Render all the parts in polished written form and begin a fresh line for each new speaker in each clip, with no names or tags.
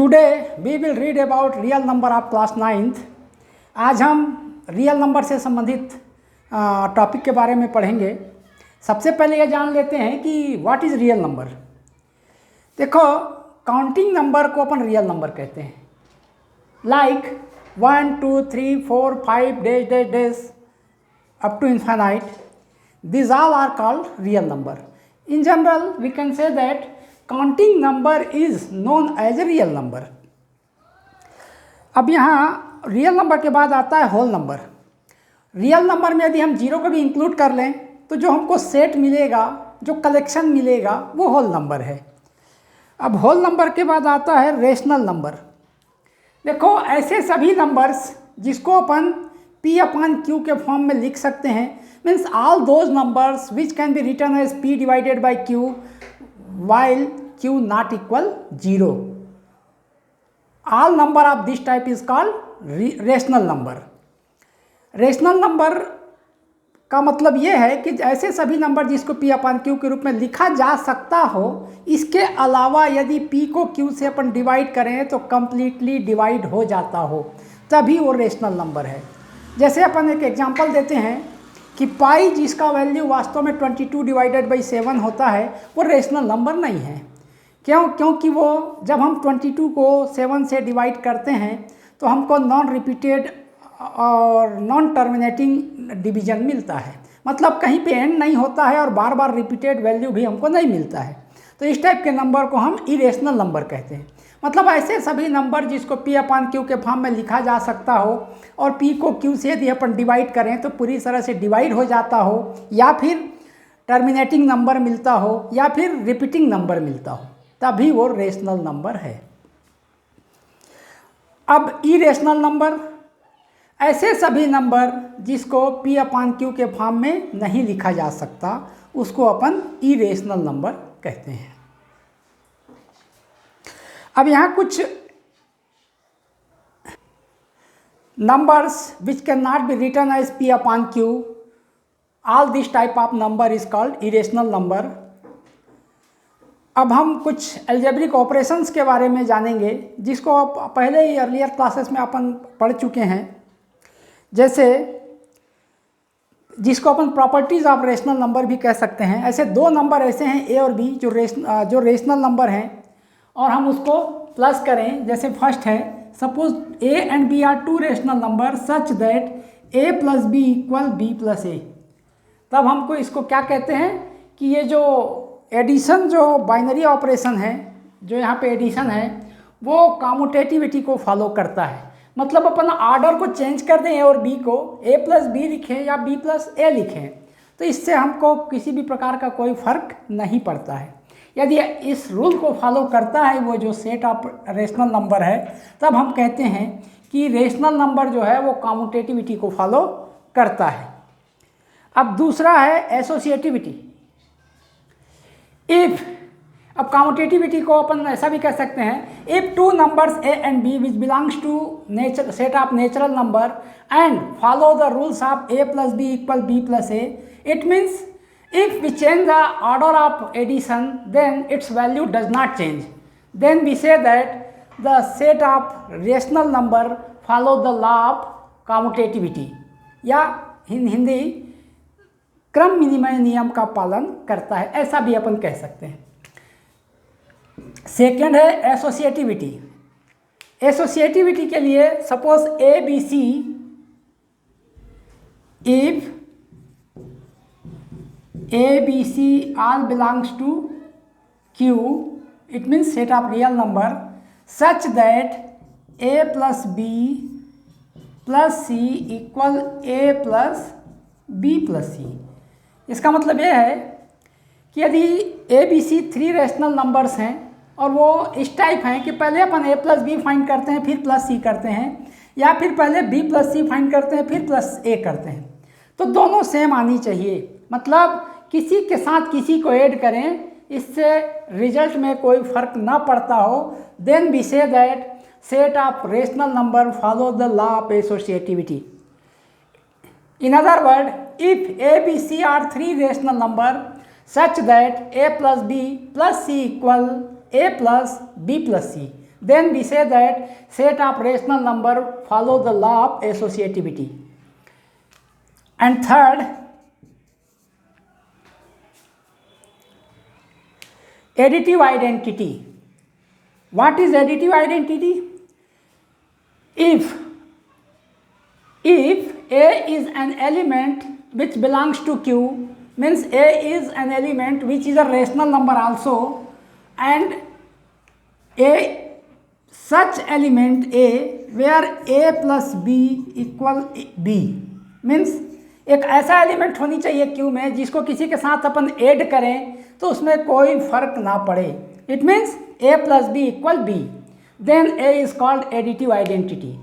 Today we will read about real number of class 9th। आज हम real number से संबंधित टॉपिक के बारे में पढ़ेंगे। सबसे पहले ये जान लेते हैं कि व्हाट इज़ रियल नंबर। देखो, काउंटिंग नंबर को अपन रियल नंबर कहते हैं। Like 1 2 3 4 5 dash dash dash up to infinite, these all are called real number. In general, we can say that counting number is known as a real number. अब यहाँ real number के बाद आता है whole number. Real number में यदि हम zero को भी इंक्लूड कर लें तो जो हमको सेट मिलेगा, जो कलेक्शन मिलेगा, वो होल नंबर है। अब होल नंबर के बाद आता है रेशनल नंबर। देखो, ऐसे सभी नंबर्स जिसको अपन P/Q के फॉर्म में लिख सकते हैं, means all those numbers which can be written as P divided by Q while Q not equal 0. All number of this type is called rational number. Rational number का मतलब ये है कि ऐसे सभी नंबर जिसको P/Q के रूप में लिखा जा सकता हो, इसके अलावा यदि P को Q से अपन डिवाइड करें तो कम्प्लीटली डिवाइड हो जाता हो, तभी वो रेशनल नंबर है। जैसे अपन एक एग्जांपल देते हैं कि पाई जिसका वैल्यू वास्तव में 22 डिवाइडेड बाई 7 होता है, वो रेशनल नंबर नहीं है। क्योंकि वो जब हम 22 को 7 से डिवाइड करते हैं तो हमको नॉन रिपीटेड और नॉन टर्मिनेटिंग डिवीजन मिलता है। मतलब कहीं पे एंड नहीं होता है और बार बार रिपीटेड वैल्यू भी हमको नहीं मिलता है। तो इस टाइप के नंबर को हम इरेशनल नंबर कहते हैं। मतलब ऐसे सभी नंबर जिसको P/Q के फॉर्म में लिखा जा सकता हो और P को Q से यदि अपन डिवाइड करें तो पूरी तरह से डिवाइड हो जाता हो, या फिर टर्मिनेटिंग नंबर मिलता हो, या फिर रिपीटिंग नंबर मिलता हो, तभी वो रेशनल नंबर है। अब इरेशनल नंबर, ऐसे सभी नंबर जिसको P/Q के फॉर्म में नहीं लिखा जा सकता, उसको अपन इरेशनल नंबर कहते हैं। अब यहाँ कुछ numbers which cannot be written as P/Q, all this type of number is called irrational number. अब हम कुछ algebraic operations के बारे में जानेंगे जिसको आप पहले ही अर्लियर क्लासेस में अपन पढ़ चुके हैं। जैसे जिसको अपन प्रॉपर्टीज ऑफ रेशनल नंबर भी कह सकते हैं। ऐसे दो नंबर ऐसे हैं A और B जो रेशनल नंबर हैं, और हम उसको प्लस करें। जैसे फर्स्ट है, suppose A and B are two rational number such that A plus B equal B plus A। तब हमको इसको क्या कहते हैं कि ये जो एडिशन, जो बाइनरी ऑपरेशन है, जो यहाँ पे एडिशन है, वो कम्यूटेटिविटी को फॉलो करता है। मतलब अपन ऑर्डर को चेंज कर दें A और B को, A प्लस B लिखें या B प्लस A लिखें, तो इससे हमको किसी भी प्रकार का कोई फर्क नहीं पड़ता है। यदि इस रूल को फॉलो करता है वो जो सेट ऑफ रेशनल नंबर है, तब हम कहते हैं कि रेशनल नंबर जो है वो कम्यूटेटिविटी को फॉलो करता है। अब दूसरा है एसोसिएटिविटी। इफ, अब कम्यूटेटिविटी को अपन ऐसा भी कह सकते हैं, if two numbers A and B which belongs to nature set of natural number and follow the rules of A plus B equal B plus A, it means if we change the order of addition, then its value does not change. Then we say that the set of rational number follow the law of commutativity, या हिंदी क्रम विनिमय नियम का पालन करता है, ऐसा भी अपन कह सकते हैं। सेकेंड है एसोसिएटिविटी। एसोसिएटिविटी के लिए suppose ABC, if A, B, C all belongs to Q, it means set of real number such that A plus B plus C equal A plus B plus C। इसका मतलब यह है कि यदि A, B, C 3 rational numbers हैं और वो इस टाइप हैं कि पहले अपन A प्लस B फाइंड करते हैं, फिर प्लस C करते हैं, या फिर पहले B प्लस C फाइंड करते हैं, फिर प्लस A करते हैं, तो दोनों सेम आनी चाहिए। मतलब किसी के साथ किसी को ऐड करें, इससे रिजल्ट में कोई फर्क ना पड़ता हो, then we say that set of rational number follow the law of associativity. In other word, if A, B, C are 3 rational number such that A plus B plus C equal a plus b plus c. Then we say that set of rational number follow the law of associativity. And third, additive identity. What is additive identity? If A is an element which belongs to Q, means A is an element which is a rational number also, and such element A where A plus B equal B, means एक ऐसा element होनी चाहिए Q में जिसको किसी के साथ अपन add करें तो उसमें कोई फर्क ना पड़े. It means A plus B equal B. Then A is called additive identity.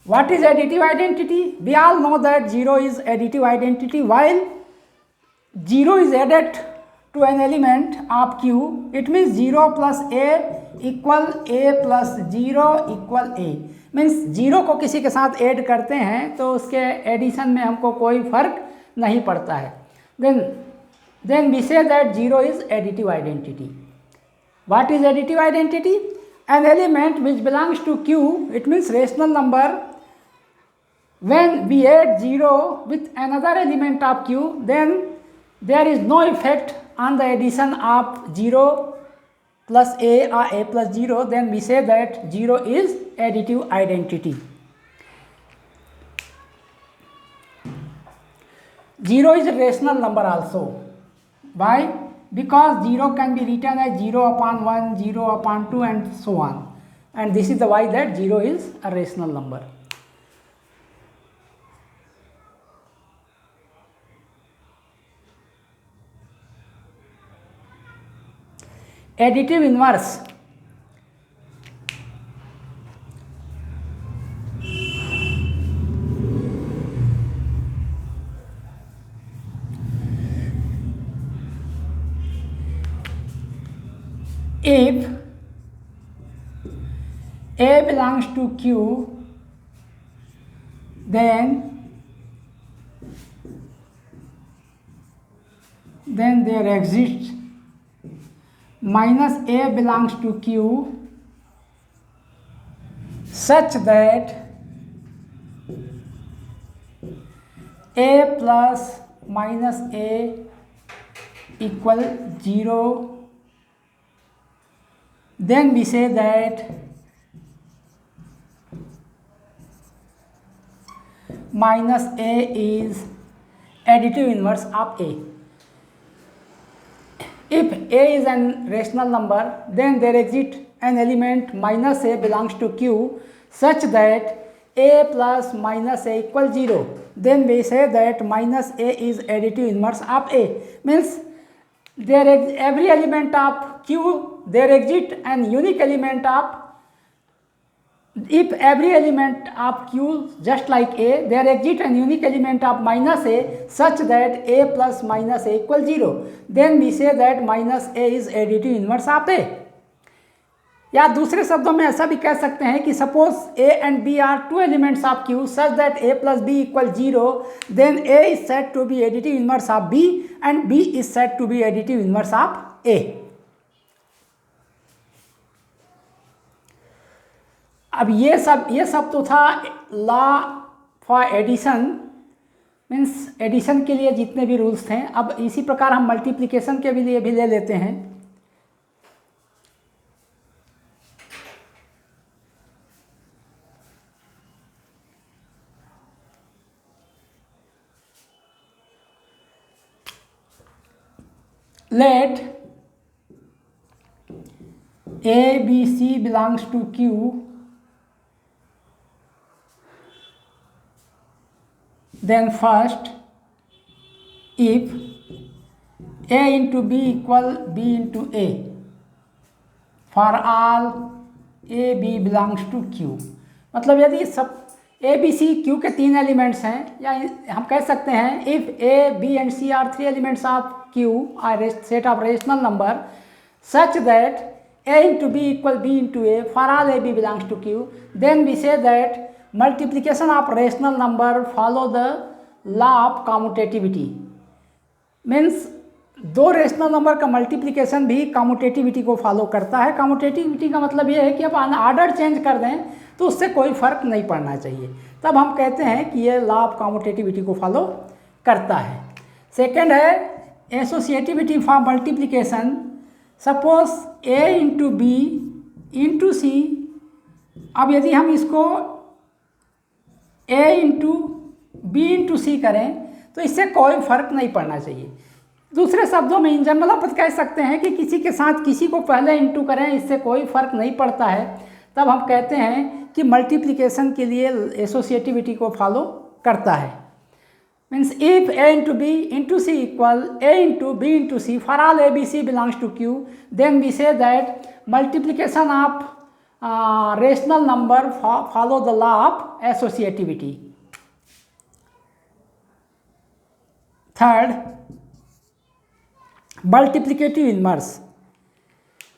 What is additive identity? We all know that 0 is additive identity. While 0 is added to an element of Q, it means 0 plus A equal A plus 0 equal A. Means 0 को किसी के साथ add करते हैं तो उसके addition में हमको कोई फर्क नहीं पड़ता है. Then we say that 0 is additive identity. What is additive identity? An element which belongs to Q, it means rational number. When we add 0 with another element of Q, then there is no effect on the addition of 0 plus A or A plus 0, then we say that 0 is additive identity. 0 is a rational number also. Why? Because 0 can be written as 0 upon 1, 0 upon 2 and so on. And this is the why that 0 is a rational number. Additive inverse. If A belongs to Q, then there exists minus A belongs to Q such that A plus minus A equal 0. Then we say that minus A is additive inverse of A. If A is an rational number, then there exists an element minus A belongs to Q such that A plus minus A equals 0. Then we say that minus A is additive inverse of A. Means every element of Q, there exists an unique element of, if every element of Q just like A, there exists an unique element of minus A such that A plus minus A equals 0. Then we say that minus A is additive inverse of A. या दूसरे शब्दों में ऐसा भी कह सकते हैं कि suppose A and B are two elements of Q such that A plus B equals 0, then A is said to be additive inverse of B and B is said to be additive inverse of A. अब ये सब तो था law for addition, means addition के लिए जितने भी rules थे. अब इसी प्रकार हम मल्टीप्लिकेशन के लिए भी ले लेते हैं. Let A, B, C belongs to Q, then first if A into B equal B into A for all A, B belongs to Q. मतलब यदि सब A, B, C, Q के तीन एलिमेंट्स हैं, या हम कह सकते हैं if A, B and C are three elements of Q are a set of rational number such that A into B equal B into A for all A, B belongs to Q, then we say that multiplication of rational number follow the law of commutativity. Means दो rational number का multiplication भी commutativity को follow करता है। Commutativity का मतलब ये है कि अपन आर्डर चेंज कर दें तो उससे कोई फर्क नहीं पड़ना चाहिए, तब हम कहते हैं कि ये लॉ ऑफ कम्यूटेटिविटी को फॉलो करता है। सेकेंड है associativity for multiplication. Suppose a into B into C. अब यदि हम इसको a into B into C करें तो इससे कोई फर्क नहीं पड़ना चाहिए। दूसरे शब्दों में इन जनरल आप कह सकते हैं कि किसी के साथ किसी को पहले इंटू करें इससे कोई फर्क नहीं पड़ता है, तब हम कहते हैं कि मल्टीप्लिकेशन के लिए एसोसिएटिविटी को फॉलो करता है। Means if a into B into c equal a into B into c for all a b c belongs to q, then we say that multiplication of rational number follow the law of associativity. Third, multiplicative inverse.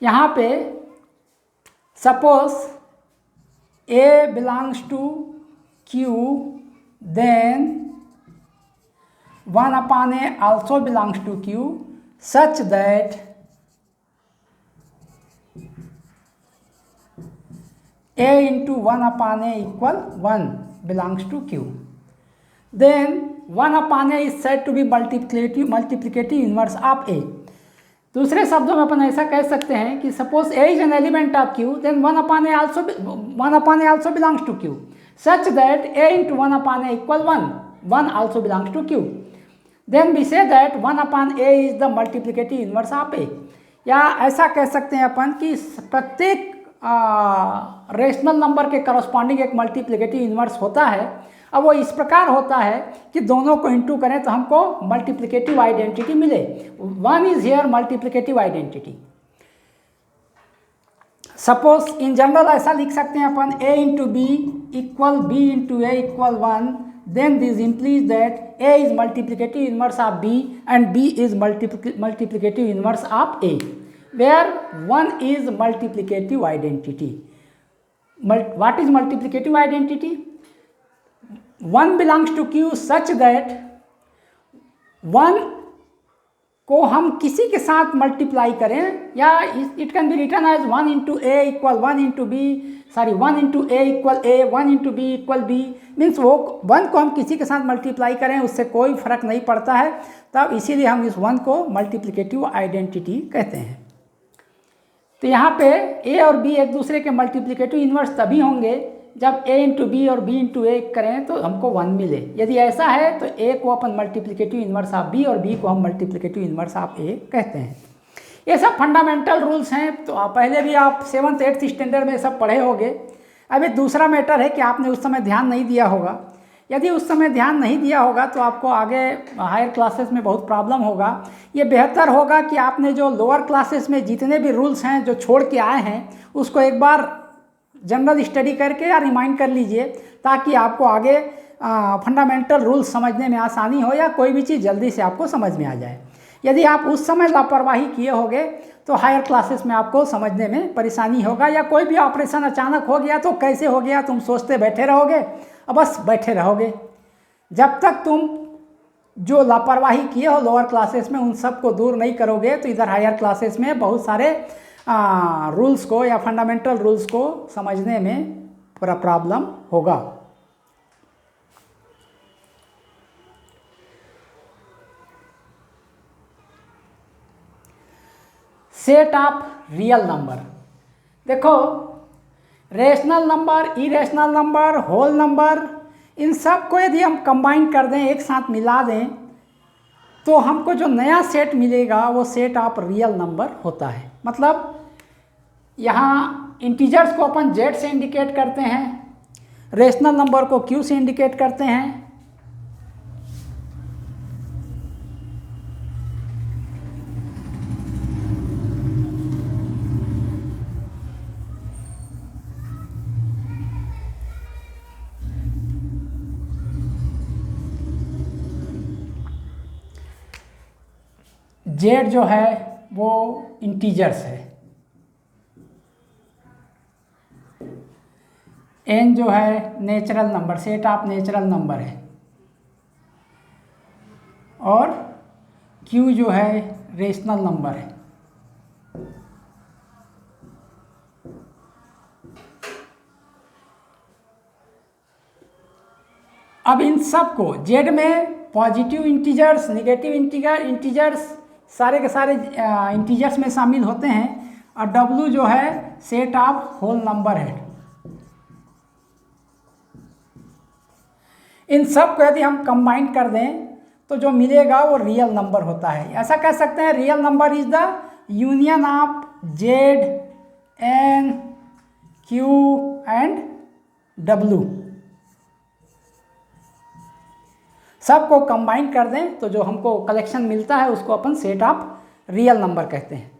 यहाँ पे suppose a belongs to q, then 1 upon a also belongs to q such that a into 1 upon a equal 1 belongs to q. Then 1 upon a is said to be multiplicative inverse of a. दूसरे शब्दों में अपन ऐसा कह सकते हैं कि suppose a is an element of q, then 1 upon a also belongs to q such that a into 1 upon a equal 1 also belongs to q. Then we say that 1 upon a is the multiplicative inverse of a. या ऐसा कह सकते हैं अपन कि प्रत्येक rational number के corresponding एक multiplicative inverse होता है। अब वो इस प्रकार होता है कि दोनों को इंटू करें तो हमको मल्टीप्लिकेटिव आइडेंटिटी मिले। 1 is here multiplicative identity. Suppose in general ऐसा लिख सकते हैं अपन a into b equal b into a equal 1, then this implies that a is multiplicative inverse of b and b is multiplicative inverse of a, where 1 is multiplicative identity. What is multiplicative identity? 1 belongs to q such that 1 को हम किसी के साथ multiply करें, या it can be written as 1 into a equal 1 into b, 1 into a equal a, 1 into b equal b. Means वो 1 को हम किसी के साथ मल्टीप्लाई करें उससे कोई फर्क नहीं पड़ता है, तब इसीलिए हम इस 1 को मल्टीप्लिकेटिव आइडेंटिटी कहते हैं। तो यहाँ पे a और b एक दूसरे के मल्टीप्लिकेटिव इन्वर्स तभी होंगे जब a इंटू बी और b इंटू ए करें तो हमको 1 मिले। यदि ऐसा है तो a को अपन मल्टीप्लिकेटिव इन्वर्स ऑफ b और b को हम मल्टीप्लिकेटिव इन्वर्स ऑफ a कहते हैं। ये सब फंडामेंटल रूल्स हैं, तो पहले भी आप 7th 8th स्टैंडर्ड में सब पढ़े होंगे। अभी दूसरा मैटर है कि आपने उस समय ध्यान नहीं दिया होगा। यदि उस समय ध्यान नहीं दिया होगा तो आपको आगे हायर क्लासेस में बहुत प्रॉब्लम होगा। ये बेहतर होगा कि आपने जो लोअर क्लासेस में जितने भी रूल्स हैं जो छोड़ के आए हैं उसको एक बार जनरल स्टडी करके या रिमाइंड कर लीजिए, ताकि आपको आगे फंडामेंटल रूल्स समझने में आसानी हो या कोई भी चीज़ जल्दी से आपको समझ में आ जाए। यदि आप उस समय लापरवाही किए होगे तो हायर क्लासेस में आपको समझने में परेशानी होगा, या कोई भी ऑपरेशन अचानक हो गया तो कैसे हो गया तुम सोचते बैठे रहोगे और बस बैठे रहोगे। जब तक तुम जो लापरवाही किए हो लोअर क्लासेस में उन सब को दूर नहीं करोगे तो इधर हायर क्लासेस में बहुत सारे रूल्स को या फंडामेंटल रूल्स को समझने में पूरा प्रॉब्लम होगा। Set of real number. देखो rational number, irrational number, whole number, इन सब को यदि हम कंबाइन कर दें, एक साथ मिला दें, तो हमको जो नया सेट मिलेगा वो सेट ऑफ रियल नंबर होता है। मतलब यहाँ इंटीजर्स को अपन जेड से इंडिकेट करते हैं, रेशनल नंबर को क्यू से इंडिकेट करते हैं, जेड जो है वो इंटीजर्स है, एन जो है natural number, set of natural number है, और क्यू जो है रेशनल नंबर है। अब इन सब को जेड में पॉजिटिव इंटीजर्स, नेगेटिव इंटीजर्स सारे के सारे इंटीजर्स में शामिल होते हैं, और डब्लू जो है सेट ऑफ होल नंबर है। इन सब को यदि हम कंबाइन कर दें तो जो मिलेगा वो रियल नंबर होता है। ऐसा कह सकते हैं real number is the union of Z, N, Q and W. सबको कंबाइन कर दें तो जो हमको कलेक्शन मिलता है उसको अपन सेट ऑफ रियल नंबर कहते हैं।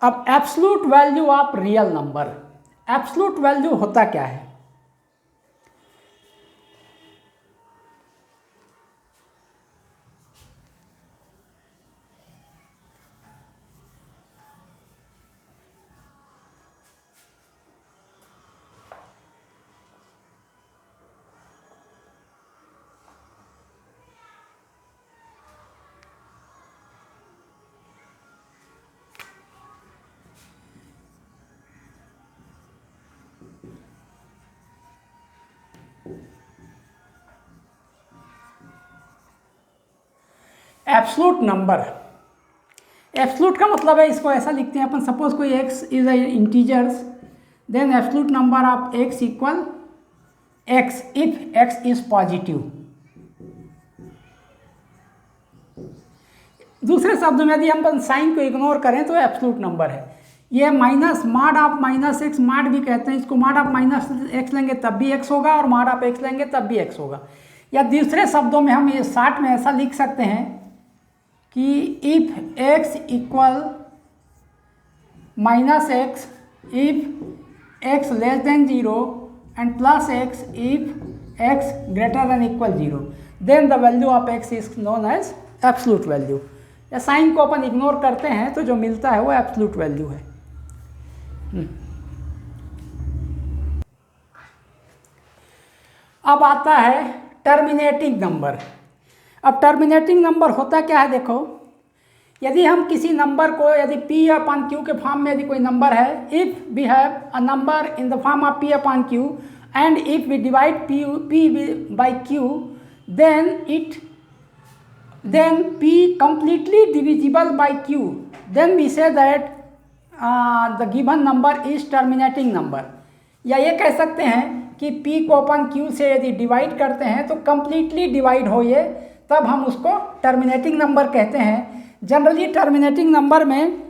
अब absolute value of real number, absolute value होता क्या है? एब्सोल्यूट नंबर, एब्सोल्यूट का मतलब है, इसको ऐसा लिखते हैं अपन, सपोज कोई x is a integers, then absolute number of x equal x if x is positive. दूसरे शब्दों में यदि हम साइन को इग्नोर करें तो एब्सोल्यूट नंबर है। ये minus mod of minus x, mod भी कहते हैं इसको, मॉड ऑफ माइनस एक्स लेंगे तब भी x होगा और मॉड ऑफ x लेंगे तब भी x होगा। या दूसरे शब्दों में हम ये शॉर्ट में ऐसा लिख सकते हैं कि if x equal minus x, if x less than 0 and plus x if x greater than equal 0, then the value of x is known as absolute value. या साइन को अपन इग्नोर करते हैं तो जो मिलता है वो एब्सोल्यूट वैल्यू है। अब आता है टर्मिनेटिंग नंबर। अब टर्मिनेटिंग नंबर होता क्या है, देखो, यदि हम किसी नंबर को, यदि p अपॉन q के फॉर्म में यदि कोई नंबर है, if we have a number in the form of p upon q and if we divide p by q, then p completely divisible by q, then we say that the given number is terminating number। या ये कह सकते हैं कि p को अपन q से यदि divide करते हैं तो completely डिवाइड हो ये, तब हम उसको टर्मिनेटिंग नंबर कहते हैं। जनरली टर्मिनेटिंग नंबर में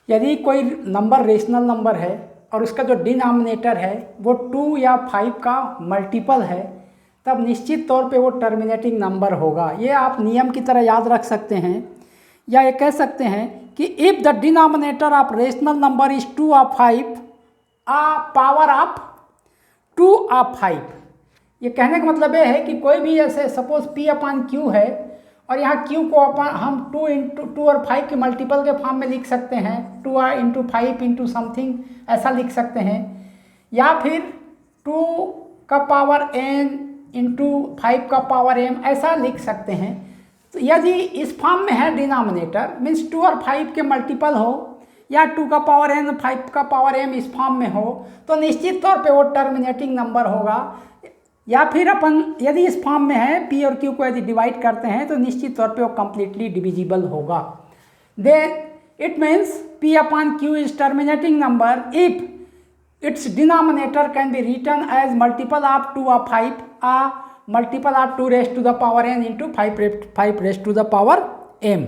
यदि कोई नंबर रेशनल नंबर है और उसका जो डिनोमिनेटर है वो 2 या 5 का मल्टीपल है, तब निश्चित तौर पे वो टर्मिनेटिंग नंबर होगा। ये आप नियम की तरह याद रख सकते हैं। या ये कह सकते हैं कि if the denominator of rational number is 2 or 5, a power of 2 or 5। ये कहने का मतलब ये है कि कोई भी ऐसे सपोज p अपॉन q है और यहाँ q को अपन हम 2 और 5 के मल्टीपल के फॉर्म में लिख सकते हैं, 2 इंटू 5 इंटू समथिंग ऐसा लिख सकते हैं, या फिर 2 का पावर n इंटू 5 का पावर m ऐसा लिख सकते हैं। तो यदि इस फॉर्म में है डिनोमिनेटर, मीन्स 2 और 5 के मल्टीपल हो, या 2 का पावर n 5 का पावर m इस फॉर्म में हो, तो निश्चित तौर पे वो टर्मिनेटिंग नंबर होगा। या फिर अपन यदि इस फॉर्म में है p और q को यदि डिवाइड करते हैं तो निश्चित तौर पे वो कम्प्लीटली डिविजिबल होगा। Then it means p upon q is terminating number if its denominator can be written as multiple of 2 or 5, a multiple of 2 raised to the power n into 5 raised to the power m।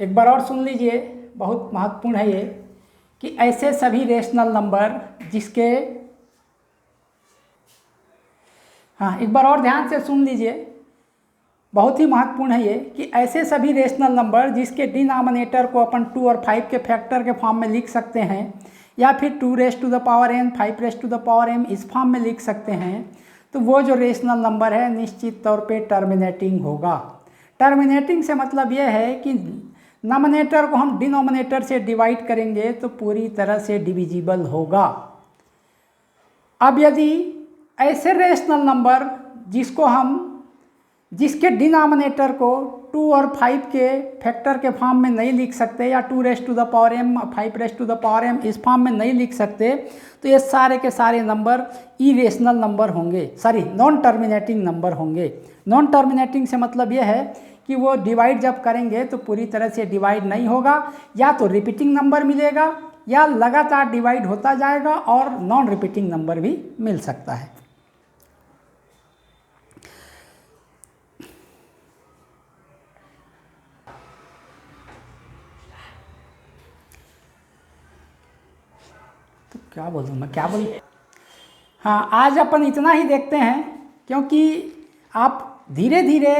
एक बार और सुन लीजिए, बहुत महत्वपूर्ण है ये, कि ऐसे सभी रेशनल नंबर जिसके, हाँ एक बार और ध्यान से सुन लीजिए, बहुत ही महत्वपूर्ण है ये, कि ऐसे सभी रेशनल नंबर जिसके डिनोमिनेटर को अपन 2 और 5 के फैक्टर के फॉर्म में लिख सकते हैं, या फिर 2 raised to the power n 5 raised to the power m इस फॉर्म में लिख सकते हैं, तो वो जो रेशनल नंबर है निश्चित तौर पे टर्मिनेटिंग होगा। टर्मिनेटिंग से मतलब ये है कि नॉमिनेटर को हम डिनोमिनेटर से डिवाइड करेंगे तो पूरी तरह से डिविजिबल होगा। अब यदि ऐसे रेशनल नंबर जिसके डिनोमिनेटर को 2 और 5 के फैक्टर के फॉर्म में नहीं लिख सकते या 2m 5m इस फॉर्म में नहीं लिख सकते, तो ये सारे के सारे नंबर इरेशनल नंबर होंगे, सॉरी नॉन टर्मिनेटिंग नंबर होंगे। नॉन टर्मिनेटिंग से मतलब ये है कि वो डिवाइड जब करेंगे तो पूरी तरह से डिवाइड नहीं होगा, या तो रिपीटिंग नंबर मिलेगा या लगातार डिवाइड होता जाएगा और नॉन रिपीटिंग नंबर भी मिल सकता है। तो क्या बोलूँ मैं, क्या बोलूँ। हाँ, आज अपन इतना ही देखते हैं, क्योंकि आप धीरे धीरे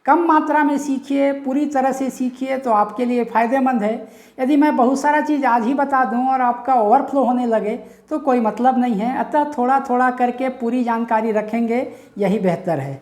कम मात्रा में सीखिए, पूरी तरह से सीखिए तो आपके लिए फ़ायदेमंद है। यदि मैं बहुत सारा चीज़ आज ही बता दूं और आपका ओवरफ्लो होने लगे तो कोई मतलब नहीं है। अतः थोड़ा थोड़ा करके पूरी जानकारी रखेंगे, यही बेहतर है।